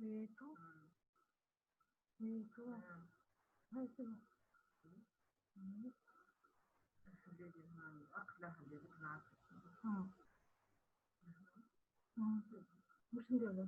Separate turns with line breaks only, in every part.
Et tout. Et tout. Ouais, c'est bon. Mhm. Mhm. مش نديرو.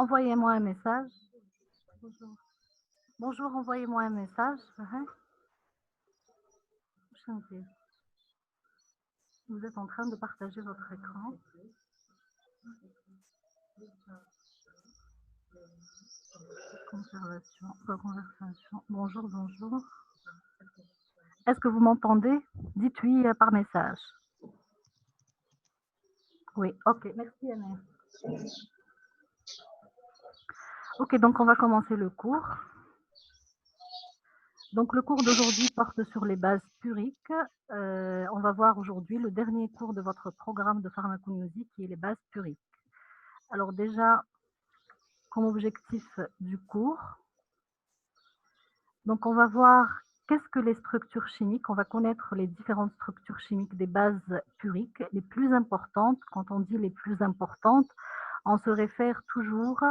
Envoyez-moi un message. Bonjour. Bonjour, envoyez-moi un message. Vous êtes en train de partager votre écran. Conversation. Bonjour, bonjour. Est-ce que vous m'entendez? Dites oui par message. Oui, ok, merci Anne. Ok, donc on va commencer le cours. Donc le cours d'aujourd'hui porte sur les bases puriques. On va voir aujourd'hui le dernier cours de votre programme de pharmacognosie qui est les bases puriques. Alors déjà, comme objectif du cours, donc on va voir qu'est-ce que les structures chimiques. On va connaître les différentes structures chimiques des bases puriques, les plus importantes. Quand on dit les plus importantes, on se réfère toujours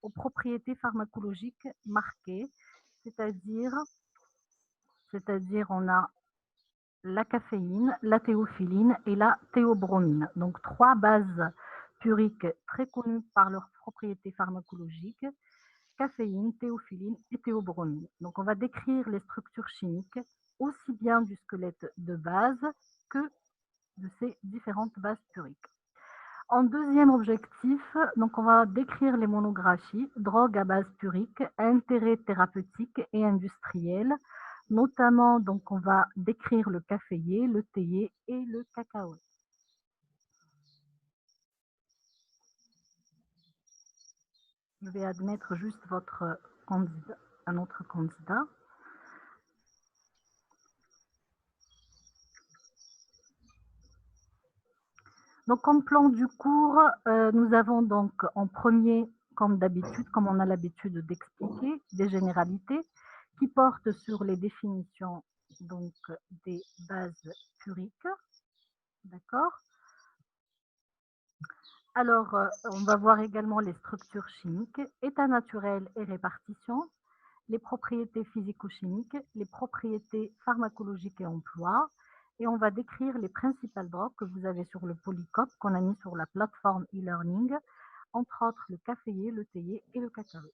aux propriétés pharmacologiques marquées, c'est-à-dire on a la caféine, la théophiline et la théobromine. Donc trois bases puriques très connues par leurs propriétés pharmacologiques, caféine, théophiline et théobromine. Donc on va décrire les structures chimiques aussi bien du squelette de base que de ces différentes bases puriques. En deuxième objectif, donc on va décrire les monographies, drogues à base purique, intérêt thérapeutique et industriel. Notamment, donc on va décrire le caféier, le théier et le cacao. Je vais admettre juste votre candidat, un autre candidat. Donc, comme plan du cours, nous avons donc en premier, comme d'habitude, comme on a l'habitude d'expliquer, des généralités qui portent sur les définitions donc des bases puriques. D'accord? Alors, on va voir également les structures chimiques, état naturel et répartition, les propriétés physico-chimiques, les propriétés pharmacologiques et emploi, et on va décrire les principales drogues que vous avez sur le Polycop qu'on a mis sur la plateforme e-learning, entre autres le caféier, le théier et le cacao.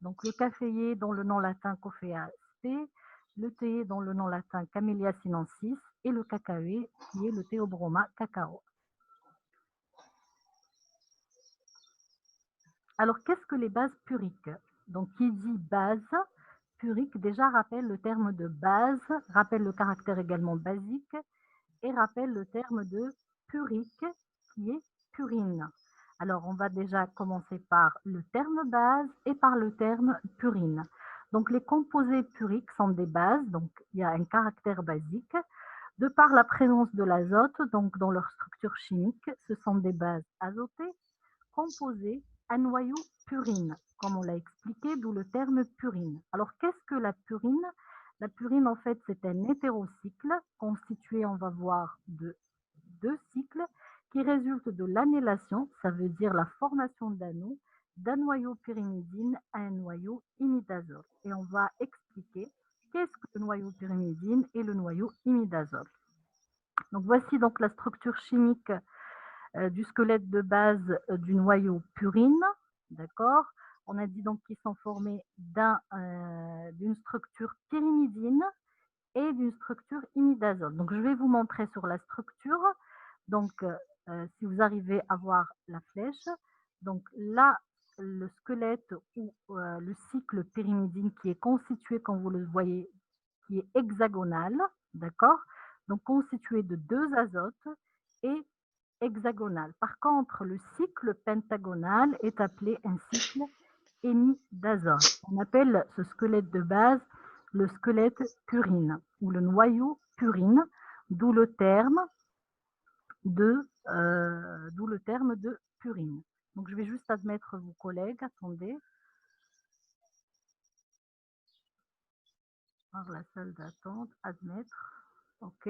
Donc le caféier dont le nom latin Coffea sp, le théier dont le nom latin Camellia sinensis et le cacaoé qui est le Theobroma cacao. Alors qu'est-ce que les bases puriques? Donc qui dit base purique déjà rappelle le terme de base, rappelle le caractère également basique et rappelle le terme de purique qui est purine. Alors on va déjà commencer par le terme base et par le terme purine. Donc les composés puriques sont des bases, donc il y a un caractère basique. De par la présence de l'azote, donc dans leur structure chimique, ce sont des bases azotées composées à noyau purine, comme on l'a expliqué, d'où le terme purine. Alors, qu'est-ce que la purine? La purine, en fait, c'est un hétérocycle constitué, on va voir, de deux cycles qui résultent de l'annélation, ça veut dire la formation d'anneaux, d'un noyau pyrimidine à un noyau imidazole. Et on va expliquer qu'est-ce que le noyau pyrimidine et le noyau imidazole. Donc, voici donc la structure chimique du squelette de base du noyau purine, d'accord? On a dit donc qu'ils sont formés d'une structure pyrimidine et d'une structure imidazole. Donc je vais vous montrer sur la structure. Donc si vous arrivez à voir la flèche, donc là, le squelette ou le cycle pyrimidine qui est constitué, comme vous le voyez, qui est hexagonal, d'accord? Donc constitué de 2 azotes et hexagonal. Par contre, le cycle pentagonal est appelé un cycle hémidazote. On appelle ce squelette de base le squelette purine ou le noyau purine, d'où le terme de purine. Donc, je vais juste admettre vos collègues. Attendez. Voir la salle d'attente. Admettre. OK.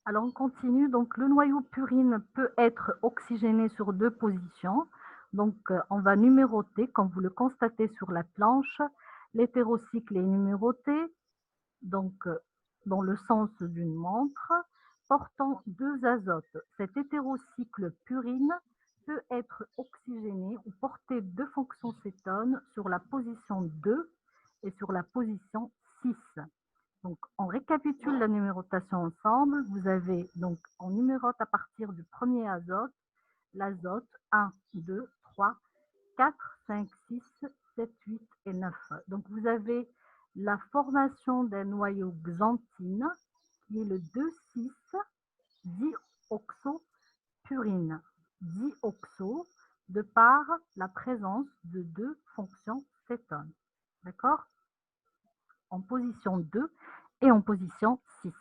Alors, on continue. Donc, le noyau purine peut être oxygéné sur 2 positions. Donc, on va numéroter, comme vous le constatez sur la planche. L'hétérocycle est numéroté, donc dans le sens d'une montre, portant 2 azotes. Cet hétérocycle purine peut être oxygéné ou porter 2 fonctions cétones sur la position 2 et sur la position 6. Donc, on récapitule la numérotation ensemble. Vous avez donc, on numérote à partir du premier azote, l'azote 1, 2, 3, 4, 5, 6, 7, 8 et 9. Donc, vous avez la formation d'un noyau xanthine qui est le 2,6-dioxopurine. Dioxo de par la présence de 2 fonctions cétones. D'accord? En position 2 et en position 6.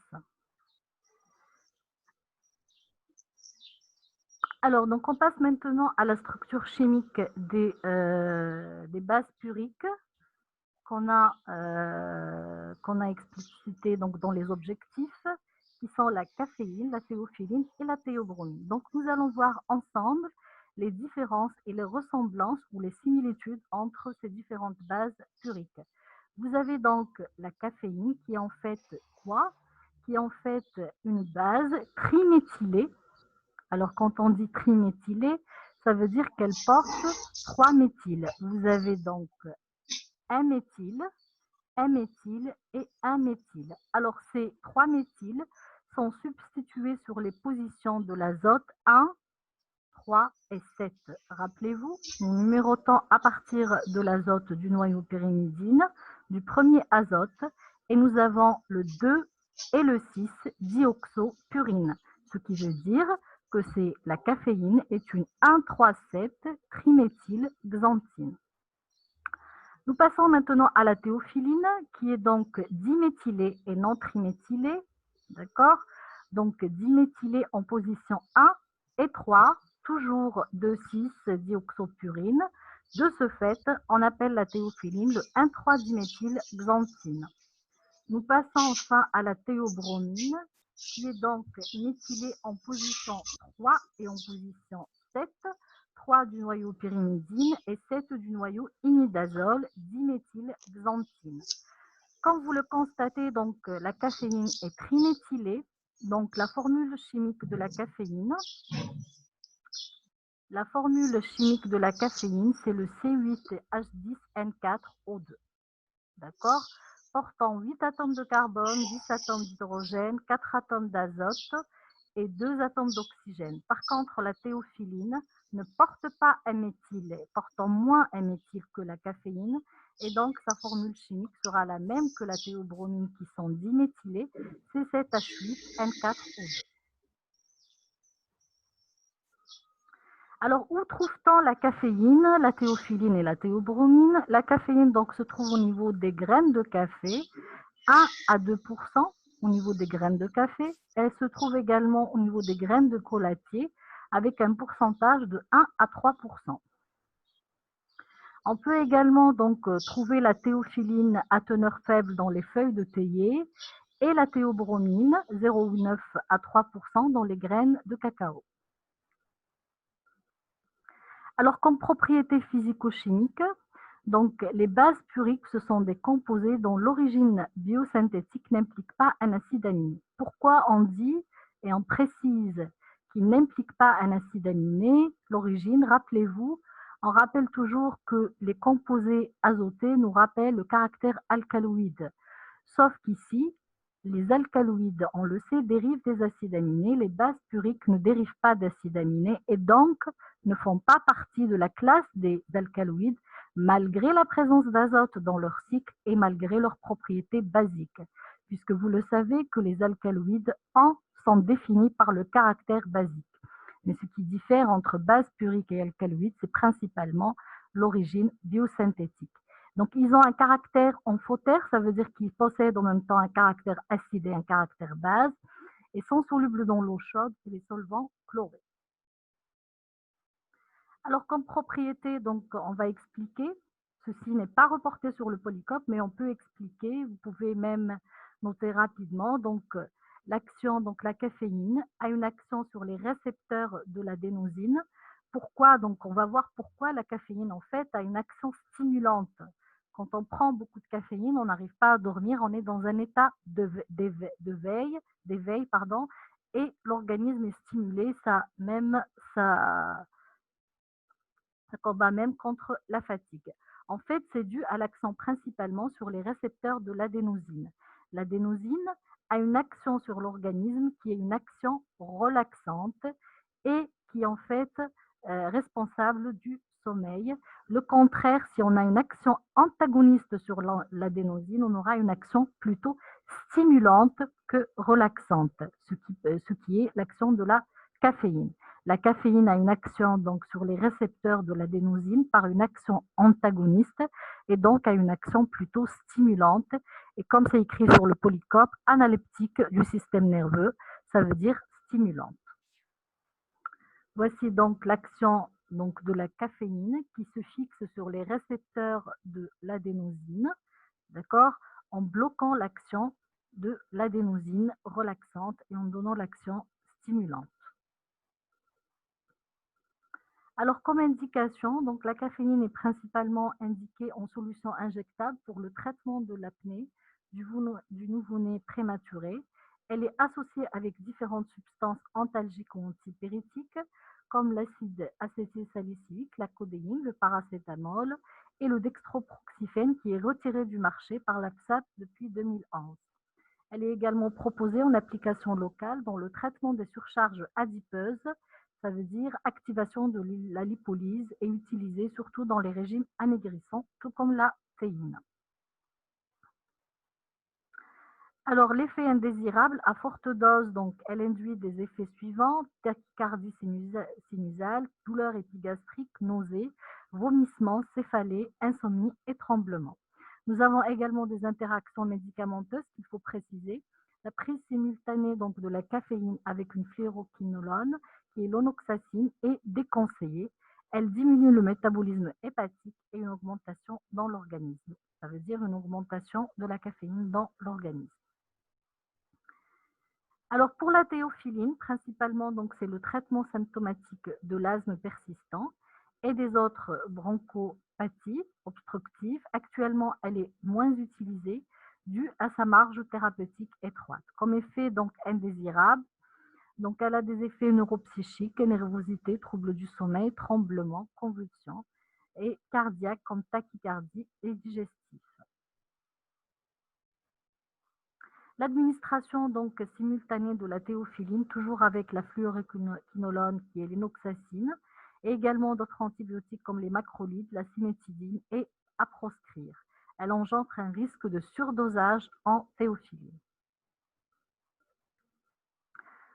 Alors, donc on passe maintenant à la structure chimique des bases puriques qu'on a explicité donc, dans les objectifs, qui sont la caféine, la théophiline et la théobromine. Donc, nous allons voir ensemble les différences et les ressemblances ou les similitudes entre ces différentes bases puriques. Vous avez donc la caféine qui est en fait quoi? Qui est en fait une base triméthylée. Alors, quand on dit triméthylée, ça veut dire qu'elle porte 3 méthyles. Vous avez donc un méthyle et un méthyle. Alors, ces 3 méthyles sont substitués sur les positions de l'azote 1, 3 et 7. Rappelez-vous, nous numérotons à partir de l'azote du noyau pyrimidine, du premier azote, et nous avons le 2 et le 6 dioxopurine, ce qui veut dire que c'est la caféine est une 1,3,7 triméthylxanthine. Nous passons maintenant à la théophiline, qui est donc diméthylée et non triméthylée. D'accord? Donc, diméthylée en position 1 et 3, toujours 2,6-dioxopurine. De ce fait, on appelle la théophiline le 1,3-diméthylxanthine. Nous passons enfin à la théobromine, qui est donc méthylée en position 3 et en position 7. 3 du noyau pyrimidine et 7 du noyau imidazole, diméthylxanthine. Comme vous le constatez, donc, la caféine est triméthylée. Donc, la formule chimique de la caféine, c'est le C8H10N4O2. D'accord? Portant 8 atomes de carbone, 10 atomes d'hydrogène, 4 atomes d'azote et 2 atomes d'oxygène. Par contre, la théophiline ne porte pas un méthyle, portant moins un méthyle que la caféine, et donc sa formule chimique sera la même que la théobromine qui sont diméthylées, C7H8N4O2. Alors, où trouve-t-on la caféine, la théophiline et la théobromine? La caféine donc, se trouve au niveau des graines de café, 1 à 2% au niveau des graines de café. Elle se trouve également au niveau des graines de collatier avec un pourcentage de 1 à 3%. On peut également donc trouver la théophiline à teneur faible dans les feuilles de théier et la théobromine, 0,9 à 3% dans les graines de cacao. Alors, comme propriété physico-chimique, donc les bases puriques, ce sont des composés dont l'origine biosynthétique n'implique pas un acide aminé. Pourquoi on dit et on précise qu'il n'implique pas un acide aminé? L'origine, rappelez-vous, on rappelle toujours que les composés azotés nous rappellent le caractère alcaloïde. Sauf qu'ici, Les alcaloïdes, on le sait, dérivent des acides aminés. Les bases puriques ne dérivent pas d'acides aminés et donc ne font pas partie de la classe des alcaloïdes malgré la présence d'azote dans leur cycle et malgré leurs propriétés basiques, puisque vous le savez que les alcaloïdes en sont définis par le caractère basique. Mais ce qui diffère entre base purique et alcaloïde, c'est principalement l'origine biosynthétique. Donc, ils ont un caractère amphotère, ça veut dire qu'ils possèdent en même temps un caractère acide et un caractère base, et sont solubles dans l'eau chaude et les solvants chlorés. Alors, comme propriété, donc, on va expliquer, ceci n'est pas reporté sur le polycope, mais on peut expliquer, vous pouvez même noter rapidement, donc, l'action, donc la caféine, a une action sur les récepteurs de l'adénosine. Pourquoi? Donc, on va voir pourquoi la caféine, en fait, a une action stimulante. Quand on prend beaucoup de caféine, on n'arrive pas à dormir, on est dans un état d'éveil, pardon, et l'organisme est stimulé, ça combat même contre la fatigue. En fait, c'est dû à l'action principalement sur les récepteurs de l'adénosine. L'adénosine a une action sur l'organisme qui est une action relaxante et qui est en fait responsable du sommeil. Le contraire, si on a une action antagoniste sur l'adénosine, on aura une action plutôt stimulante que relaxante, ce qui est l'action de la caféine. La caféine a une action donc sur les récepteurs de l'adénosine par une action antagoniste et donc a une action plutôt stimulante. Et comme c'est écrit sur le polycope, analeptique du système nerveux, ça veut dire stimulante. Voici donc l'action donc de la caféine qui se fixe sur les récepteurs de l'adénosine, d'accord, en bloquant l'action de l'adénosine relaxante et en donnant l'action stimulante. Alors, comme indication, donc la caféine est principalement indiquée en solution injectable pour le traitement de l'apnée du nouveau-né prématuré. Elle est associée avec différentes substances antalgiques ou antipyrétiques, comme l'acide acétylsalicylique, la codéine, le paracétamol et le dextroproxyphène qui est retiré du marché par l'APSAP depuis 2011. Elle est également proposée en application locale dans le traitement des surcharges adipeuses, ça veut dire activation de la lipolyse et utilisée surtout dans les régimes amaigrissants, tout comme la théine. Alors, l'effet indésirable à forte dose, donc, elle induit des effets suivants: tachycardie sinusale, douleur épigastrique, nausées, vomissements, céphalée, insomnie et tremblements. Nous avons également des interactions médicamenteuses qu'il faut préciser. La prise simultanée donc, de la caféine avec une fluoroquinolone, qui est l'onoxacine, est déconseillée. Elle diminue le métabolisme hépatique et une augmentation dans l'organisme. Ça veut dire une augmentation de la caféine dans l'organisme. Alors pour la théophiline, principalement, donc c'est le traitement symptomatique de l'asthme persistant et des autres bronchopathies obstructives. Actuellement, elle est moins utilisée due à sa marge thérapeutique étroite. Comme effet donc indésirable, donc elle a des effets neuropsychiques, nervosité, troubles du sommeil, tremblements, convulsions et cardiaques comme tachycardie et digestif. L'administration donc simultanée de la théophiline, toujours avec la fluoroquinolone qui est l'inoxacine, et également d'autres antibiotiques comme les macrolides, la cimétidine, est à proscrire. Elle engendre un risque de surdosage en théophiline.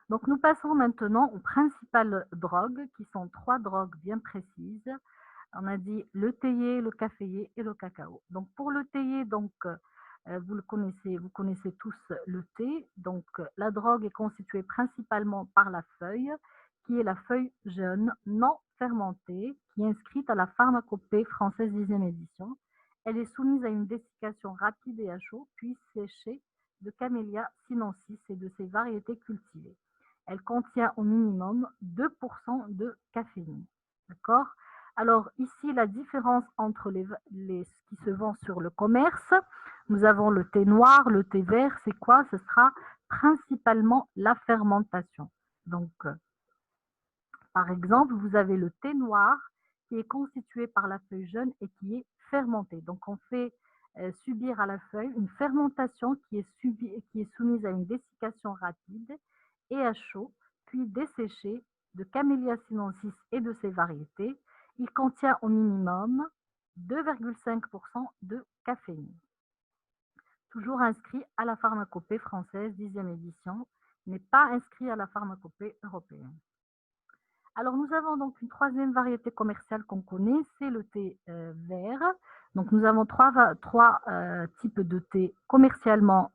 Donc nous passons maintenant aux principales drogues, qui sont 3 drogues bien précises. On a dit le théier, le caféier et le cacao. Donc pour le théier, donc vous connaissez tous le thé. Donc la drogue est constituée principalement par la feuille, qui est la feuille jeune non fermentée, qui est inscrite à la pharmacopée française 10e édition. Elle est soumise à une dessiccation rapide et à chaud, puis séchée de Camellia sinensis et de ses variétés cultivées. Elle contient au minimum 2% de caféine. D'accord? Alors ici, la différence entre ce qui se vend sur le commerce, nous avons le thé noir, le thé vert, c'est quoi? Ce sera principalement la fermentation. Donc, par exemple, vous avez le thé noir qui est constitué par la feuille jeune et qui est fermenté. Donc, on fait subir à la feuille une fermentation qui est soumise à une dessiccation rapide et à chaud, puis desséchée de Camellia sinensis et de ses variétés. Il contient au minimum 2,5% de caféine. Toujours inscrit à la pharmacopée française, 10e édition, n'est pas inscrit à la pharmacopée européenne. Alors, nous avons donc une troisième variété commerciale qu'on connaît, c'est le thé vert. Donc, nous avons trois types de thé commercialement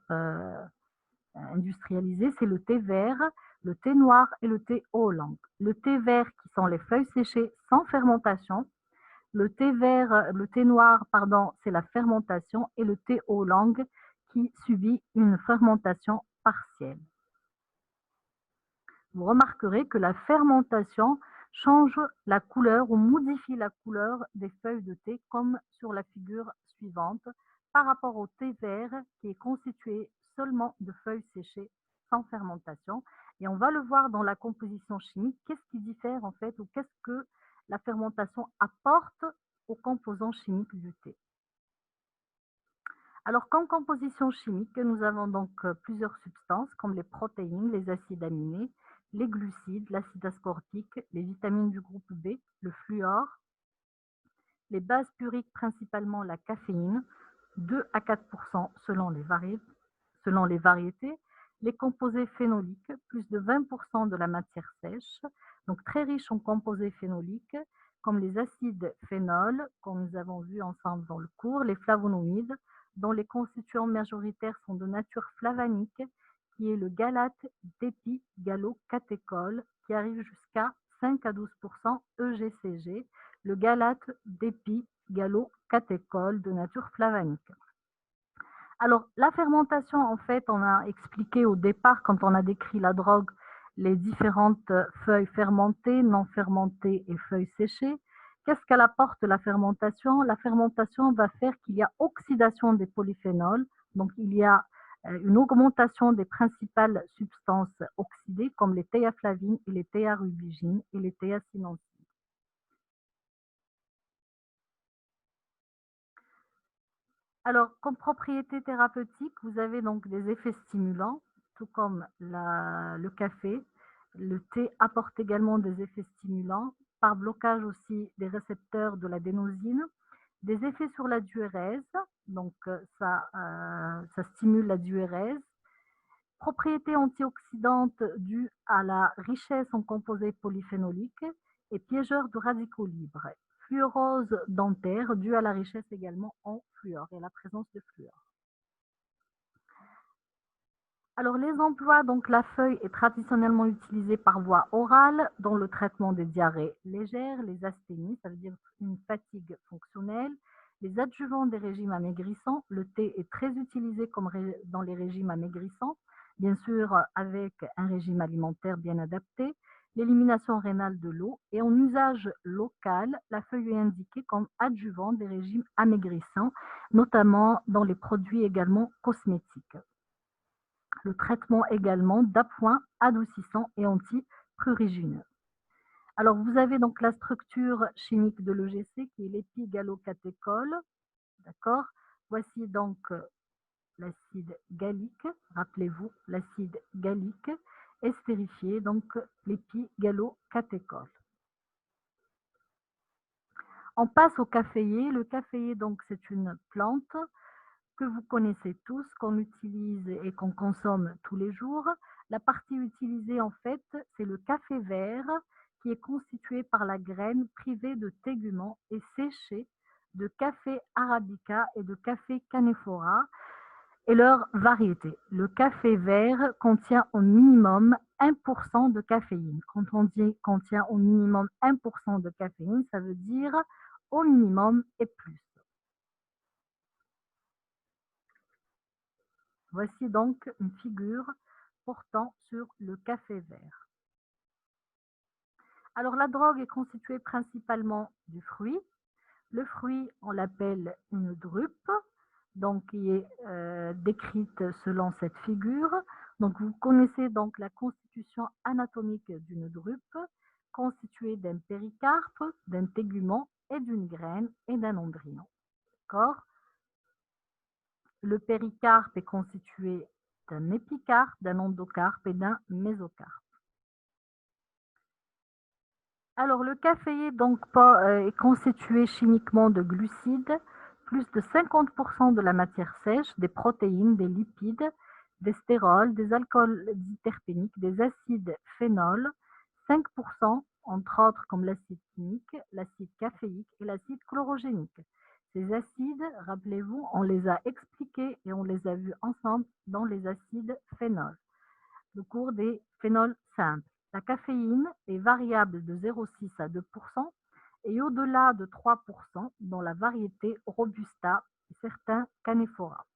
industrialisés. C'est le thé vert, le thé noir et le thé oolong. Le thé vert, qui sont les feuilles séchées sans fermentation. Le thé noir, pardon, c'est la fermentation. Et le thé oolong, qui subit une fermentation partielle. Vous remarquerez que la fermentation change la couleur ou modifie la couleur des feuilles de thé, comme sur la figure suivante, par rapport au thé vert qui est constitué seulement de feuilles séchées sans fermentation. Et on va le voir dans la composition chimique, qu'est-ce qui diffère en fait, ou qu'est-ce que la fermentation apporte aux composants chimiques du thé. Alors, comme composition chimique, nous avons donc plusieurs substances comme les protéines, les acides aminés, les glucides, l'acide ascorbique, les vitamines du groupe B, le fluor, les bases puriques, principalement la caféine, 2 à 4% selon les variétés, les composés phénoliques, plus de 20% de la matière sèche, donc très riche en composés phénoliques, comme les acides phénols, comme nous avons vu ensemble dans le cours, les flavonoïdes, dont les constituants majoritaires sont de nature flavanique, qui est le galate d'épigallocathéchol, qui arrive jusqu'à 5 à 12% EGCG, le galate d'épigallocathéchol de nature flavanique. Alors, la fermentation, en fait, on a expliqué au départ, quand on a décrit la drogue, les différentes feuilles fermentées, non fermentées et feuilles séchées. Qu'est-ce qu'elle apporte la fermentation? La fermentation va faire qu'il y a oxydation des polyphénols, donc il y a une augmentation des principales substances oxydées comme les théaflavines et les théarubigines et les théacinantines. Alors, comme propriété thérapeutique, vous avez donc des effets stimulants, tout comme le café. Le thé apporte également des effets stimulants, par blocage aussi des récepteurs de l'adénosine, des effets sur la diurèse, donc ça stimule la diurèse, propriétés antioxydantes dues à la richesse en composés polyphénoliques et piégeurs de radicaux libres. Fluorose dentaire due à la richesse également en fluor et à la présence de fluor. Alors les emplois, donc la feuille est traditionnellement utilisée par voie orale dans le traitement des diarrhées légères, les asthénies, ça veut dire une fatigue fonctionnelle, les adjuvants des régimes amaigrissants. Le thé est très utilisé comme dans les régimes amaigrissants, bien sûr avec un régime alimentaire bien adapté, l'élimination rénale de l'eau et en usage local, la feuille est indiquée comme adjuvant des régimes amaigrissants, notamment dans les produits également cosmétiques. Le traitement également d'appoint adoucissant et antiprurigineux. Alors, vous avez donc la structure chimique de l'EGC qui est l'épigallocathéchol. D'accord? Voici donc l'acide gallique. Rappelez-vous, l'acide gallique estérifié, donc l'épigallocathéchol. On passe au caféier. Le caféier, donc, c'est une plante que vous connaissez tous, qu'on utilise et qu'on consomme tous les jours. La partie utilisée, en fait, c'est le café vert qui est constitué par la graine privée de téguments et séchée de café arabica et de café canephora et leurs variétés. Le café vert contient au minimum 1% de caféine. Quand on dit contient au minimum 1% de caféine, ça veut dire au minimum et plus. Voici donc une figure portant sur le café vert. Alors la drogue est constituée principalement du fruit. Le fruit, on l'appelle une drupe, donc qui est décrite selon cette figure. Donc vous connaissez donc la constitution anatomique d'une drupe, constituée d'un péricarpe, d'un tégument et d'une graine et d'un embryon. D'accord? Le péricarpe est constitué d'un épicarpe, d'un endocarpe et d'un mésocarpe. Alors, le café donc, est constitué chimiquement de glucides, plus de 50% de la matière sèche, des protéines, des lipides, des stérols, des alcools diterpéniques, des acides phénols, 5% entre autres comme l'acide chimique, l'acide caféique et l'acide chlorogénique. Ces acides, rappelez-vous, on les a expliqués et on les a vus ensemble dans les acides phénols, le cours des phénols simples. La caféine est variable de 0,6 à 2% et au-delà de 3% dans la variété Robusta et certains Canephora.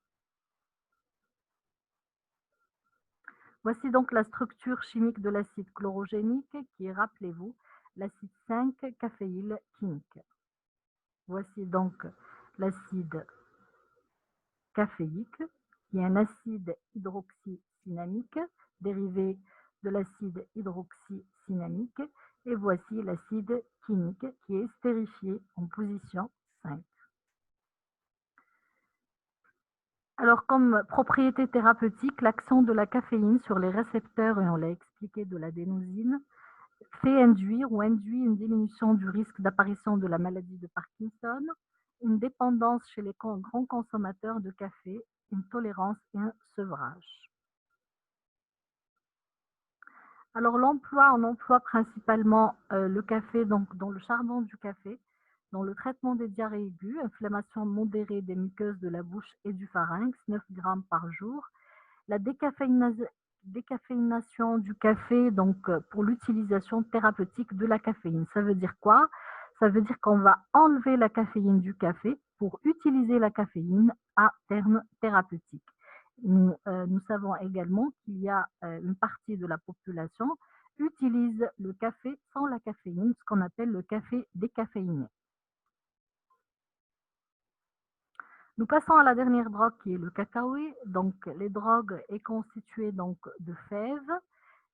Voici donc la structure chimique de l'acide chlorogénique qui est, rappelez-vous, l'acide 5-caféylquinique. Voici donc l'acide caféique qui est un acide hydroxycinnamique dérivé de l'acide hydroxycinnamique, et voici l'acide quinique qui est estérifié en position 5. Alors, comme propriété thérapeutique, l'action de la caféine sur les récepteurs, et on l'a expliqué, de l'adénosine, fait induire ou induit une diminution du risque d'apparition de la maladie de Parkinson, une dépendance chez les grands consommateurs de café, une tolérance et un sevrage. Alors l'emploi, on emploie principalement le café, donc dans le charbon du café, dans le traitement des diarrhées aiguës, inflammation modérée des muqueuses de la bouche et du pharynx, 9 grammes par jour. La décaféination du café, donc pour l'utilisation thérapeutique de la caféine. Ça veut dire quoi? Ça veut dire qu'on va enlever la caféine du café pour utiliser la caféine à terme thérapeutique. Nous savons également qu'il y a une partie de la population utilise le café sans la caféine, ce qu'on appelle le café décaféiné. Nous passons à la dernière drogue qui est le cacaoé. Donc, les drogues est constituée donc de fèves.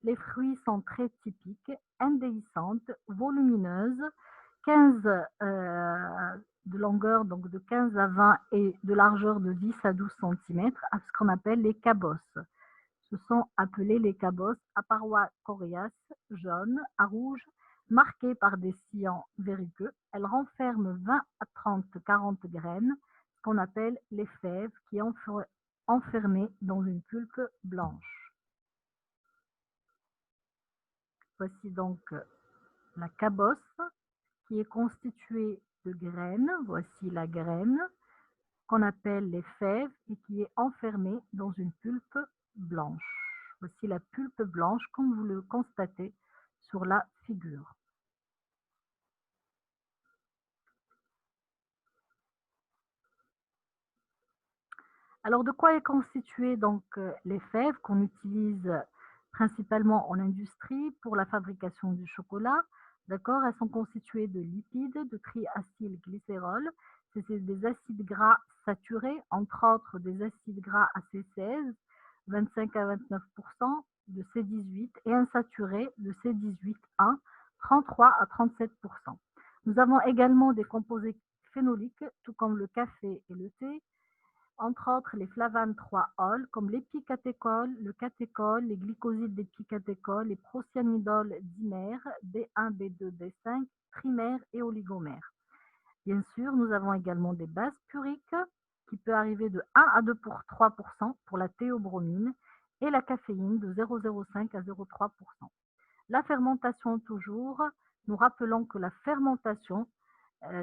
Les fruits sont très typiques, indéhiscentes, volumineuses, 15 de longueur, donc de 15 à 20 et de largeur de 10 à 12 cm, à ce qu'on appelle les cabosses. Ce sont appelés les cabosses à parois coriaces, jaunes, à rouge, marquées par des sillons verruqueux. Elles renferment 20 à 30-40 graines, ce qu'on appelle les fèves, qui sont enfermées dans une pulpe blanche. Voici donc la cabosse qui est constituée de graines. Voici la graine qu'on appelle les fèves et qui est enfermée dans une pulpe blanche. Voici la pulpe blanche comme vous le constatez sur la figure. Alors, de quoi est constituée donc les fèves qu'on utilise principalement en industrie pour la fabrication du chocolat? D'accord, elles sont constituées de lipides, de triacylglycérol, c'est des acides gras saturés, entre autres des acides gras AC16, 25 à 29%, de C18 et insaturés de C18A, 33 à 37%. Nous avons également des composés phénoliques, tout comme le café et le thé, entre autres les flavanes 3-ol, comme l'épicatéchol, le catéchol, les glycosides d'épicatéchol, les procyanidol dimères, B1, B2, B5, trimères et oligomères. Bien sûr, nous avons également des bases puriques qui peut arriver de 1 à 3% pour la théobromine et la caféine de 0,05 à 0,3%. La fermentation toujours, nous rappelons que la fermentation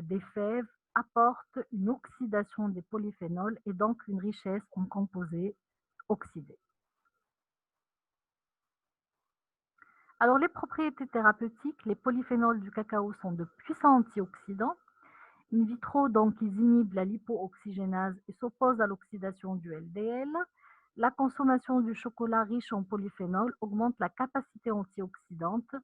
des fèves apporte une oxydation des polyphénols et donc une richesse en composés oxydés. Alors, les propriétés thérapeutiques, les polyphénols du cacao sont de puissants antioxydants. In vitro, donc, ils inhibent la lipooxygénase et s'opposent à l'oxydation du LDL. La consommation du chocolat riche en polyphénol augmente la capacité antioxydante.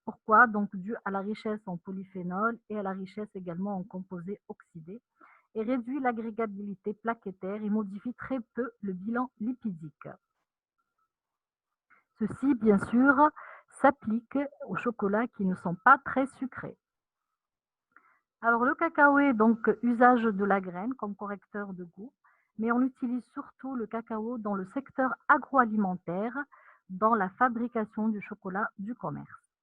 Pourquoi? Donc, dû à la richesse en polyphénol et à la richesse également en composés oxydés, et réduit l'agrégabilité plaquettaire et modifie très peu le bilan lipidique. Ceci, bien sûr, s'applique aux chocolats qui ne sont pas très sucrés. Alors, le cacaoé, donc, usage de la graine comme correcteur de goût. mais on utilise surtout le cacao dans le secteur agroalimentaire, dans la fabrication du chocolat du commerce.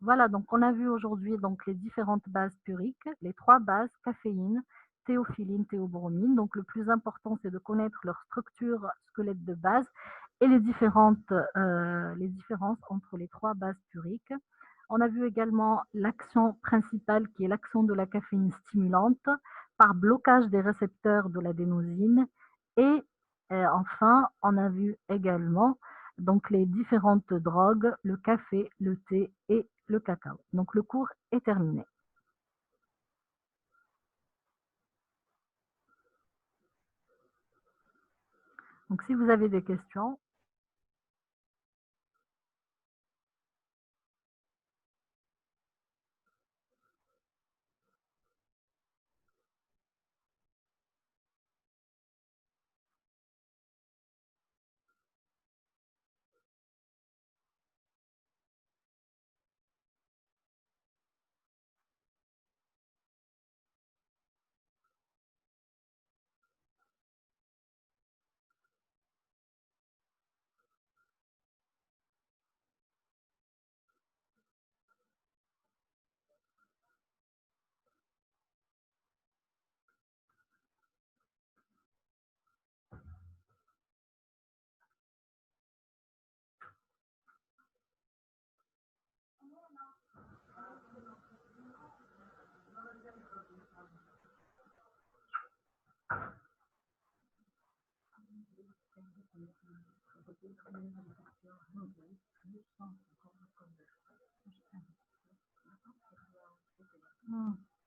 Voilà, donc on a vu aujourd'hui donc les différentes bases puriques, les 3 bases, caféine, théophyline, théobromine. Donc le plus important, c'est de connaître leur structure squelette de base et les différences entre les 3 bases puriques. On a vu également l'action principale qui est l'action de la caféine stimulante par blocage des récepteurs de l'adénosine et enfin, on a vu également donc les différentes drogues, le café, le thé et le cacao. Donc le cours est terminé. Donc si vous avez des questions,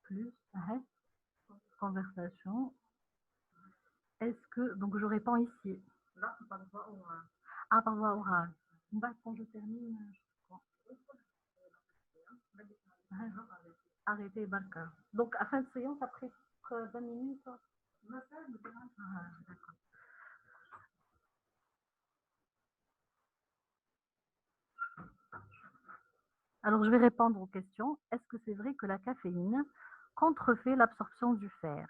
plus conversation. Est-ce que, donc je réponds ici. Ah, par voie orale. Bah, quand je termine, arrêtez Barca. Donc, à fin de séance, après 20 minutes. Ah, d'accord. Alors, je vais répondre aux questions. Est-ce que c'est vrai que la caféine contrefait l'absorption du fer?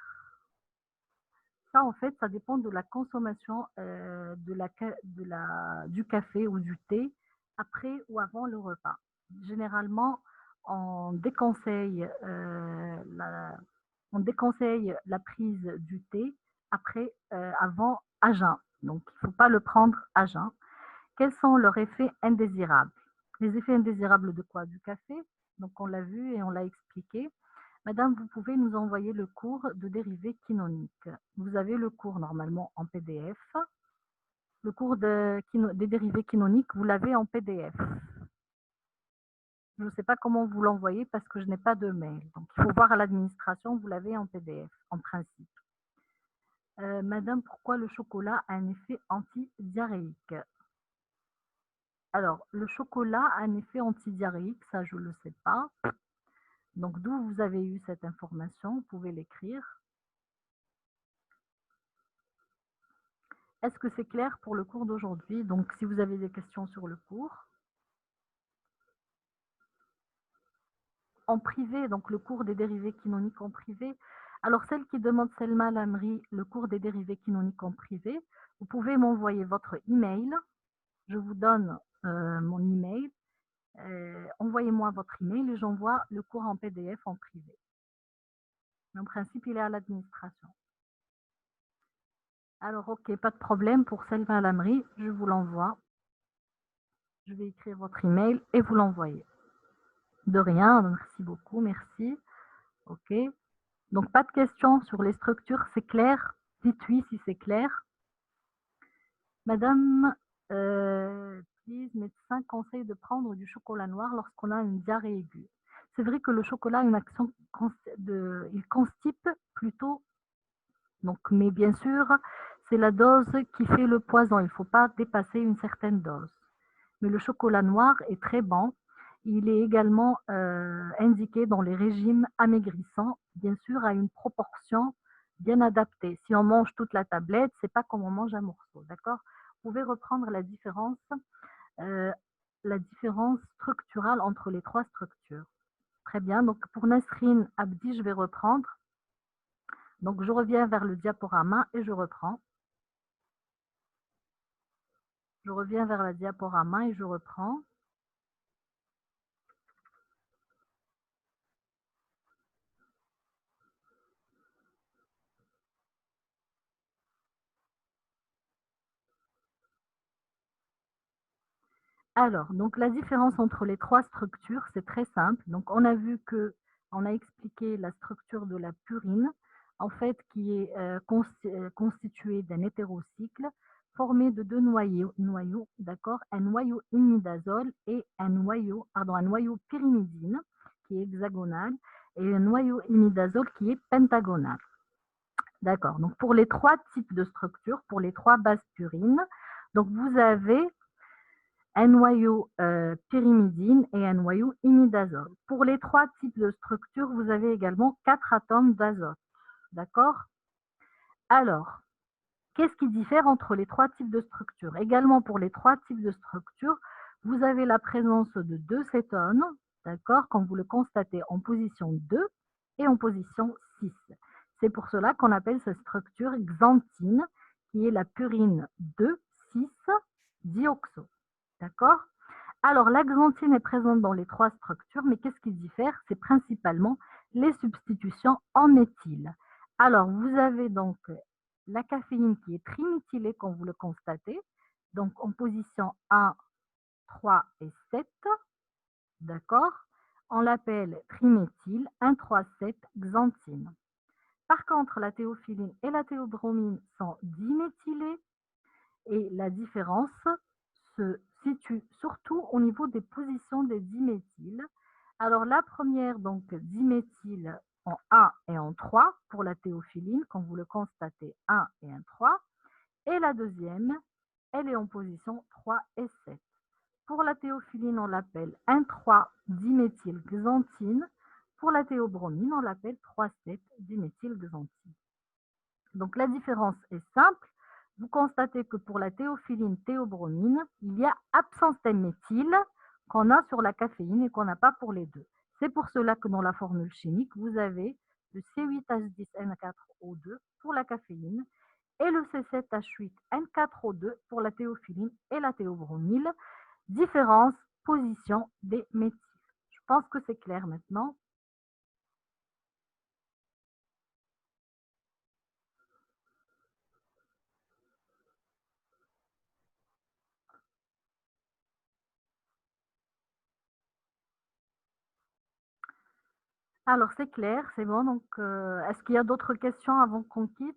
Ça, en fait, ça dépend de la consommation du café ou du thé après ou avant le repas. Généralement, on déconseille, la prise du thé avant à jeun. Donc, il ne faut pas le prendre à jeun. Quels sont leurs effets indésirables? Les effets indésirables de quoi? Du café. Donc, on l'a vu et on l'a expliqué. Madame, vous pouvez nous envoyer le cours de dérivés quinoniques. Vous avez le cours normalement en PDF. Le cours des dérivés quinoniques, vous l'avez en PDF. Je ne sais pas comment vous l'envoyez parce que je n'ai pas de mail. Donc, il faut voir à l'administration, vous l'avez en PDF, en principe. Madame, pourquoi le chocolat a un effet antidiarrhéique? Alors, le chocolat a un effet antidiarrhéique, ça je ne le sais pas. Donc, d'où vous avez eu cette information? Vous pouvez l'écrire. Est-ce que c'est clair pour le cours d'aujourd'hui? Donc, si vous avez des questions sur le cours. En privé, donc le cours des dérivés quinoniques en privé. Alors, celle qui demande Selma Lamri, le cours des dérivés quinoniques en privé, vous pouvez m'envoyer votre email. Je vous donne mon email. Envoyez-moi votre email et j'envoie le cours en PDF en privé. Mais en principe, il est à l'administration. Alors, ok, pas de problème pour Selma Lamri, je vous l'envoie. Je vais écrire votre email et vous l'envoyer. De rien, merci beaucoup, merci. Ok. Donc, pas de questions sur les structures, c'est clair? Dites oui si c'est clair. Madame, please, médecin conseille de prendre du chocolat noir lorsqu'on a une diarrhée aiguë. C'est vrai que le chocolat a une action il constipe plutôt. Donc, mais bien sûr, c'est la dose qui fait le poison. Il ne faut pas dépasser une certaine dose. Mais le chocolat noir est très bon. Il est également indiqué dans les régimes amaigrissants, bien sûr, à une proportion bien adaptée. Si on mange toute la tablette, ce n'est pas comme on mange un morceau, d'accord? Vous pouvez reprendre euh, la différence structurale entre les 3 structures. Très bien. Donc, pour Nasrine Abdi, je vais reprendre. Donc, je reviens vers le diaporama et je reprends. Je reviens vers la diaporama et je reprends. Alors, donc la différence entre les trois structures, c'est très simple. Donc, on a vu que, on a expliqué la structure de la purine, en fait, qui est constituée d'un hétérocycle formé de deux noyaux, d'accord, un noyau imidazole et un noyau pyrimidine qui est hexagonal et un noyau imidazole qui est pentagonal. D'accord. Donc, pour les trois types de structures, pour les trois bases purines, donc vous avez un noyau pyrimidine et un noyau imidazole. Pour les trois types de structures, vous avez également 4 atomes d'azote. D'accord? Alors, qu'est-ce qui diffère entre les trois types de structures? Également, pour les trois types de structures, vous avez la présence de 2 cétones, d'accord, comme vous le constatez en position 2 et en position 6. C'est pour cela qu'on appelle cette structure xanthine, qui est la purine 2,6-dioxo. D'accord? Alors, la xanthine est présente dans les trois structures, mais qu'est-ce qui diffère? C'est principalement les substitutions en méthyle. Alors, vous avez donc la caféine qui est triméthylée, comme vous le constatez, donc en position 1, 3 et 7, d'accord? On l'appelle triméthyle 1,3,7 xanthine. Par contre, la théophyline et la théobromine sont diméthylées et la différence se situe surtout au niveau des positions des diméthyles. Alors la première, donc diméthyle en 1 et en 3 pour la théophyline, comme vous le constatez, 1 et 1, 3. Et la deuxième, elle est en position 3 et 7. Pour la théophyline, on l'appelle 1,3-diméthylxanthine. Pour la théobromine, on l'appelle 3,7-diméthylxanthine. Donc la différence est simple. Vous constatez que pour la théophyline, théobromine, il y a absence d'un méthyle qu'on a sur la caféine et qu'on n'a pas pour les deux. C'est pour cela que dans la formule chimique, vous avez le C8H10N4O2 pour la caféine et le C7H8N4O2 pour la théophyline et la théobromine. Différence, position des méthyles. Je pense que c'est clair maintenant. Alors, c'est clair, c'est bon. Donc, est-ce qu'il y a d'autres questions avant qu'on quitte?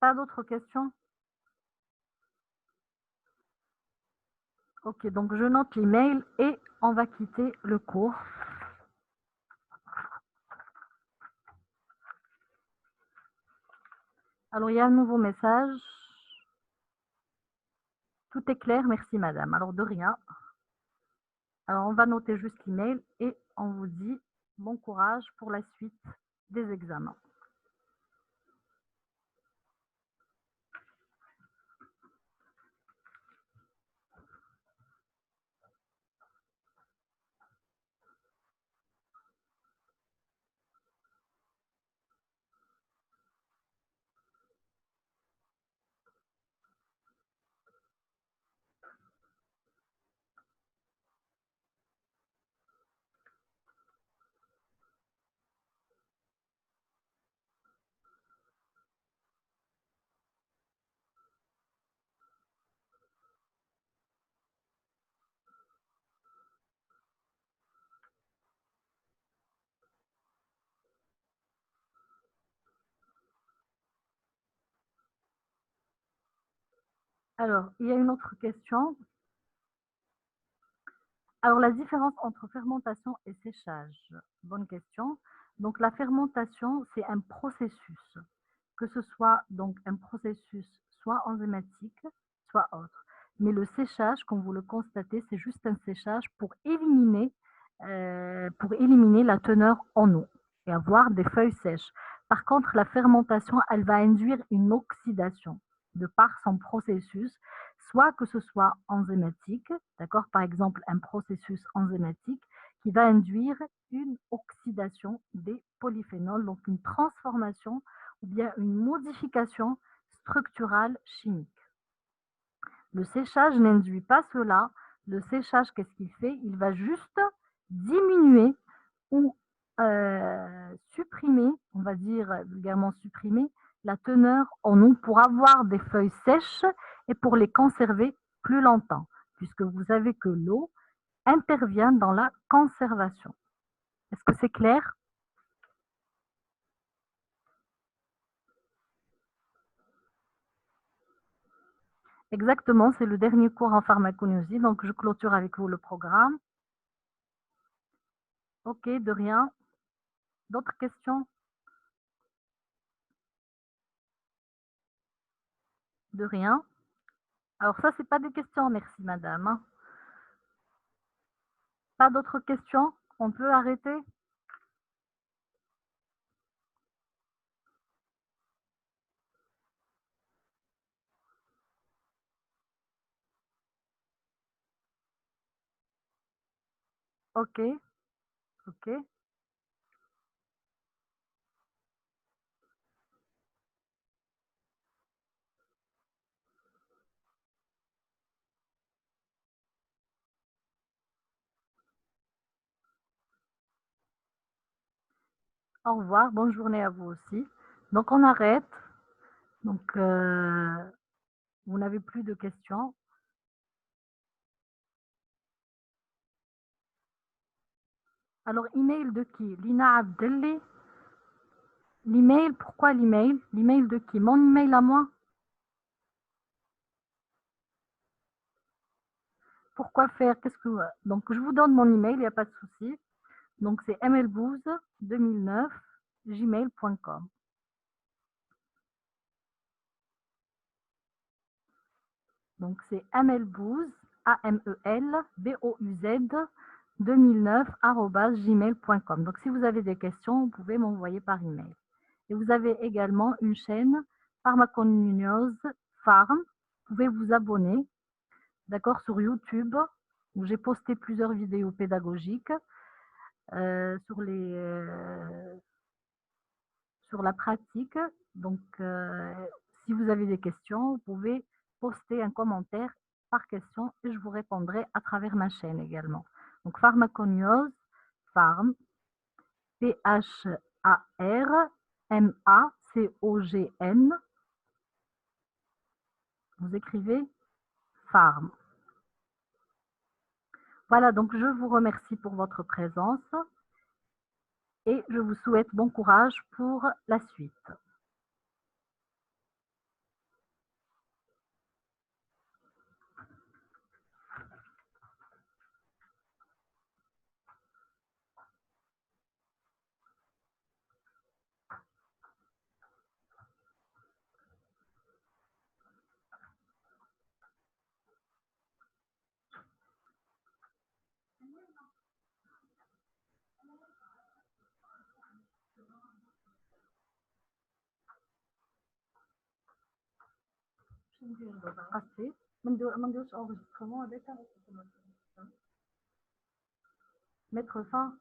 Pas d'autres questions? Ok, donc je note l'email et on va quitter le cours. Alors, il y a un nouveau message. Tout est clair, merci madame. Alors, de rien. Alors, on va noter juste l'email et on vous dit bon courage pour la suite des examens. Alors, il y a une autre question. Alors, la différence entre fermentation et séchage. Bonne question. Donc, la fermentation, c'est un processus, que ce soit donc un processus soit enzymatique, soit autre. Mais le séchage, comme vous le constatez, c'est juste un séchage pour éliminer la teneur en eau et avoir des feuilles sèches. Par contre, la fermentation, elle va induire une oxydation de par son processus, soit que ce soit enzymatique, d'accord, par exemple un processus enzymatique qui va induire une oxydation des polyphénols, donc une transformation ou bien une modification structurale chimique. Le séchage n'induit pas cela. Le séchage, qu'est-ce qu'il fait? Il va juste diminuer ou supprimer, on va dire vulgairement supprimer, la teneur en eau pour avoir des feuilles sèches et pour les conserver plus longtemps, puisque vous savez que l'eau intervient dans la conservation. Est-ce que c'est clair? Exactement, c'est le dernier cours en pharmacognosie, donc je clôture avec vous le programme. Ok, de rien. D'autres questions? De rien. Alors ça, c'est pas des questions, merci madame, hein. Pas d'autres questions? On peut arrêter? Ok, ok. Au revoir, bonne journée à vous aussi. Donc on arrête. Donc vous n'avez plus de questions. Alors email de qui? Lina Abdelli. L'email, pourquoi l'email? L'email de qui? Mon email à moi? Pourquoi faire? Qu'est-ce que donc je vous donne mon email, il n'y a pas de souci. Donc c'est mlbooz2009 gmail.com. Donc c'est mlbooz AMELBOUZ 2009 @gmail.com. Donc si vous avez des questions, vous pouvez m'envoyer par email. Et vous avez également une chaîne Pharmacogneuse Farm. Vous pouvez vous abonner, d'accord, sur YouTube, où j'ai posté plusieurs vidéos pédagogiques sur la pratique. Donc, si vous avez des questions, vous pouvez poster un commentaire par question et je vous répondrai à travers ma chaîne également. Donc, Pharmacogneuse Farm, Pharmacogn. Vous écrivez Farm. Voilà, donc je vous remercie pour votre présence et je vous souhaite bon courage pour la suite. Assez. Enregistrement avec mettre fin.